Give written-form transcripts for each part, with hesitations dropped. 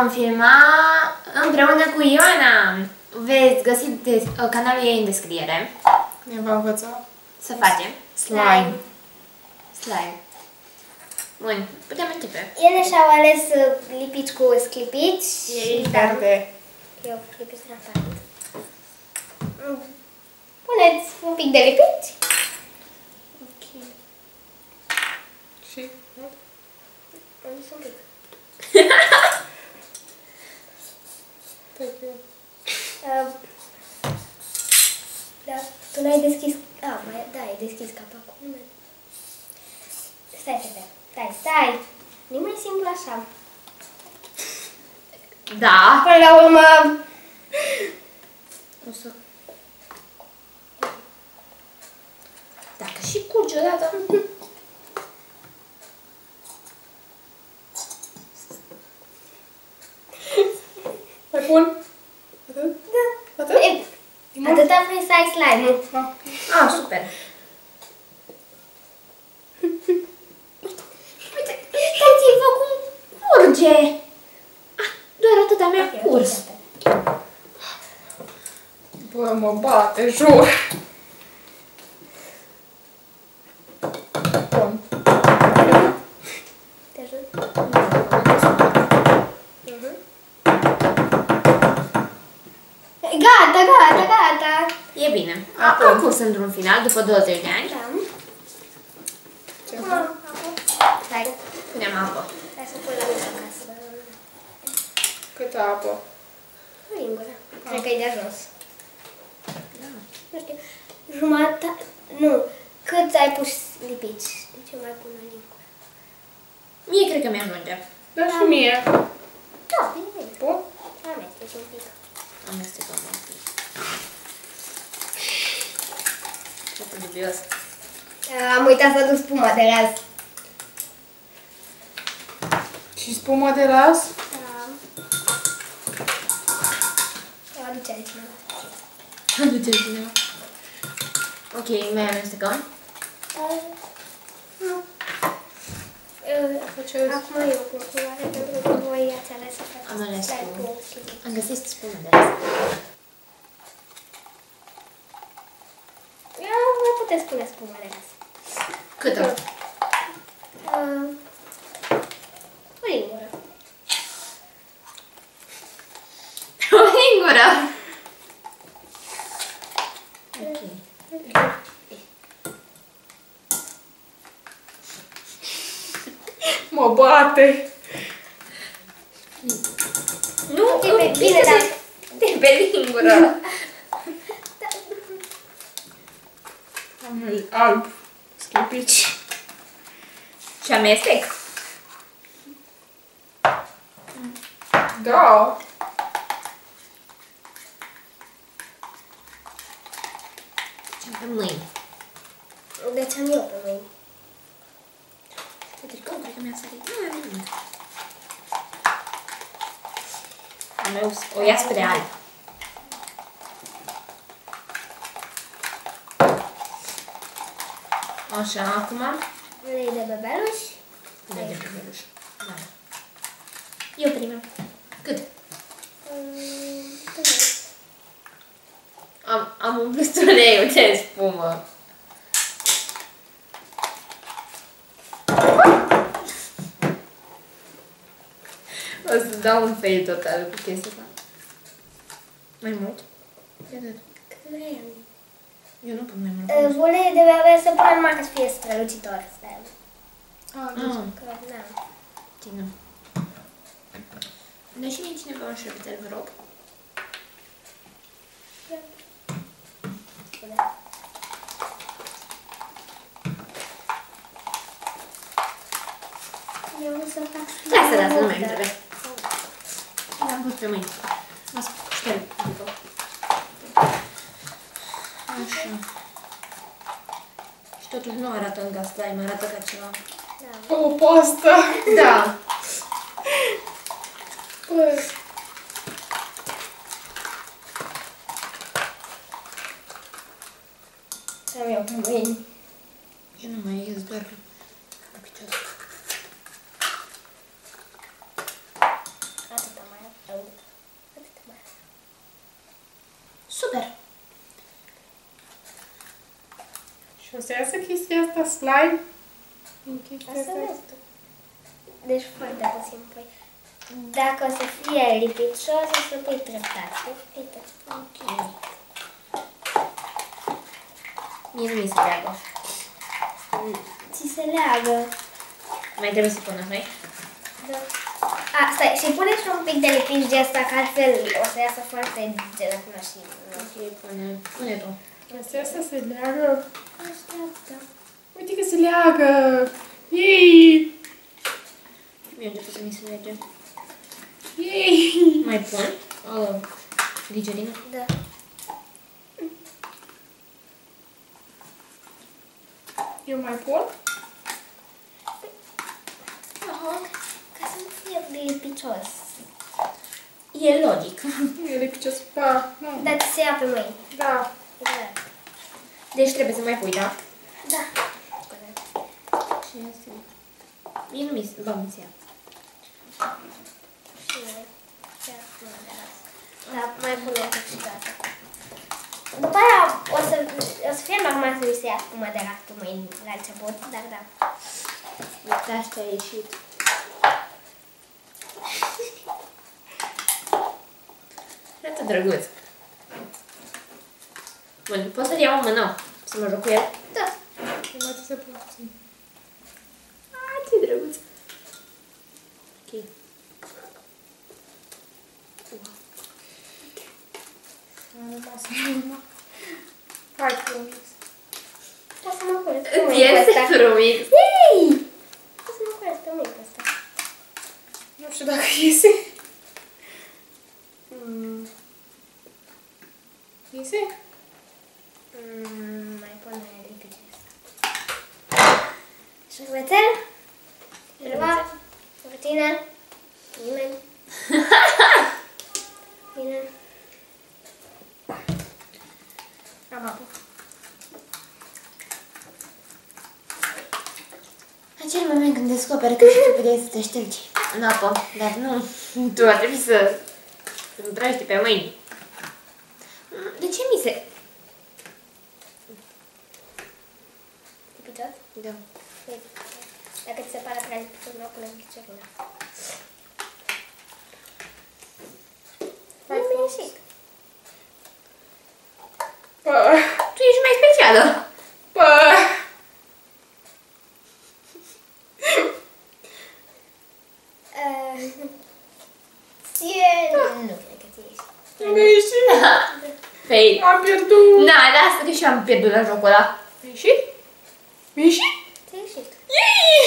vom filma împreună cu Ioana. Veți găsi canalul ei în descriere. Ne va învăța Să facem slime. Slime. Bun, putem începe. Ele și-au ales lipici cu sclipici. Ei verde. Eu lipici transparent. Puneți un pic de lipici. Ok. Și? Am zis un pic. Da, tu n-ai deschis... Da, ai deschis capacul. Stai. Nu mai simplu așa. Da. Până la urmă... O să... Dacă și curge odată... Mai pun? Atât? Da. Atât? Atâta vrei să ai slime-ul. Ah, super. Uite, ți-ai făcut curge. Doar atâta mi-a curs. Bă, mă bate, jur. Bun. Te ajut? Gata. E bine. Acum sunt într-un final, după 20 de ani. Da. Ce? Stai. Punem apă. Hai să pun la mine acasă. Câtă apă? O lingură. Cred că e de ajuns. Da. Nu știu. Jumătate... Nu. Cât ai pus lipici? De ce mai pun o lingură? Mie cred că mi-ajunge. Da, și mie. Da, bine. Bun? Amestec un pic. Amestecăm un pic. Ce dubios. Am uitat să duc spuma de raz. Și spuma de las? Da. O aduce altcineva. Aduce cineva. Ok, mai amestecăm. Acum eu cu culoare, pentru că voi ați ales să faceți Am ales slime cu... cu sclipici. Am găsit spumă de las. Voi puteți pune spuma de raz. Câtă? O lingură. O lingură! Ok. Mă bate! Nu, Bine, dar... de pe lingură. Am alb. Sclipici. Și amestec. Da. Ce-am pe mâini. De ce am eu pe mâini? Pe tricou, cred că mi-a sărit. Nu mai nimic. Am eu o ia spre alb. Așa, acum Ulei de bebeluș. ulei de bebeluș. Da. Eu prima. Cât? Am umplut uleiul de spumă. O să dau un fail total cu chestia asta. Mai mult? Cât vrei? Eu nu pun mai mult. Ulei de bebe să punem numai ca să fie strălucitor. Stai. Că, na. Țină. Dă și mie cineva un șerpețel, vă rog. Eu o să fac... Lasă, nu mai îmi trebuie. L-am pus pe mâini. Mă șterg. Așa. Și totuși nu arată încă slime, arată ca ceva. Da. O pastă. Da. Bă. Să-mi iau pe mâini. Eu nu mai ies doar cu picior. Atâta mai Și o să iasă chestia asta, slime? Din chestia Asta asta? vezi tu. Deci foarte puțin pui. Dacă o să fie lipicios, o să pui treptat. Uite. Ok. Mie nu mi se leagă. Ți se leagă. Mai trebuie să pun așa. Da. A, stai, și pune și un pic de lipici de asta, că altfel o să iasă foarte gelatină și... Ok, pune tu. Chestia asta se leagă. Așteaptă. Uite că se leagă! Yay! Mie început să mi se lege. Yay! Mai pun glicerină. Da. Eu mai pun? Ca să nu fie lipicios. E logic. E lipicios. Pa, nu. Dar ți se ia pe mâini. Da. Da. Deci trebuie să mai pui, da? Da. Și asta. Mie nu mi se... Ba, mi se ia. Și noi. Da, mai punem și gata. După aia o să fie normal să mi se ia cu moderatul mâini la început, dar da. Uite, asta a ieșit. Arată drăguț. Bun, pot să-l iau în mână să mă joc cu el? Da. Prima ți se pune puțin. Ce drăguț. Ok. Hai, Promix. Poți să mă curăț pe Îți mâini cu iese ăsta. Promix. Yay! Poți să mă curăț pe mâini cu ăsta. Nu știu dacă iese. Iese? Mai pune lipicios. Șervețel? Ceva? Rutină? Nimeni? Bine. Am apă. Acel moment când descoperi că și tu puteai să te ștergi în apă, dar nu, tu ar trebui să îmi tragi pe mâini. De ce mi se... Lipicios? Da. Dacă ți se pare prea lipicios, nu punem ghicerina. Hai, Nu mi-a ieșit. Tu ești mai specială. Ție... Nu cred că ți-e ieșit. Nu mi-a ieșit. Fail. Am pierdut. Na, lasă că și eu am pierdut la jocul ăla. Mi-a ieșit? Mi-a ieșit? Ți-a ieșit. Yay!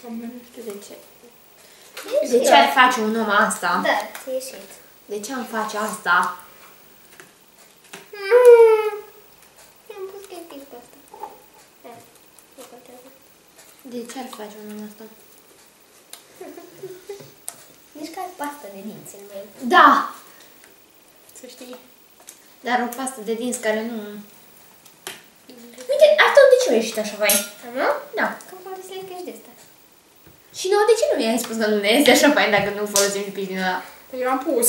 Doamne, nu știu De ce? De ce ar face un om asta? Da, ți-a ieșit. De ce am face asta? I-am pus chestii pe asta. Da, nu contează. De ce ar face un om asta? Nici ca pastă de dinți în mâini. Da! să știi. Dar o pastă de dinți care nu... Uite, asta de ce a ieșit așa, vai? Nu? Da. Că folosesc ești de asta. Și nouă, de ce nu mi-ai spus că nu ne este așa fain dacă nu folosim lipici din ăla? Păi eu am pus.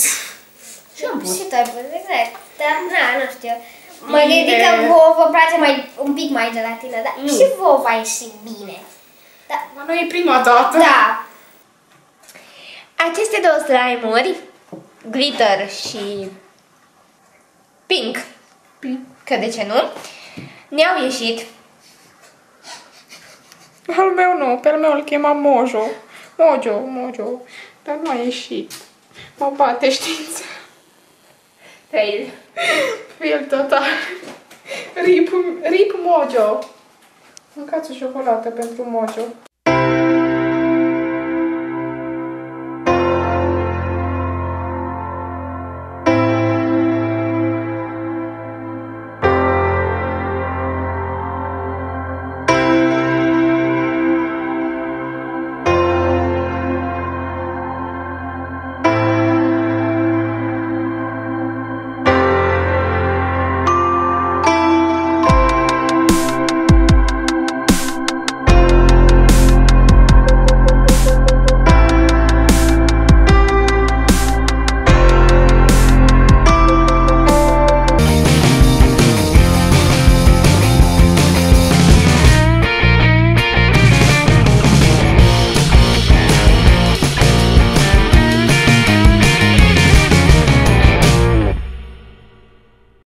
Și eu am pus. Și tu ai pus, exact. Dar, na, nu știu. Mă gândesc că vouă vă place un pic mai gelatină, dar Nu. și vouă va ieși bine. Da. Dar nu e prima dată. Da. Aceste două slime-uri, glitter și pink, că de ce nu, ne-au ieșit. Al meu nu, pe al meu îl chema Mojo. Mojo. Dar nu a ieșit. Mă bate știința. Fail. Fail total. Rip Mojo. Mâncați o ciocolată pentru Mojo.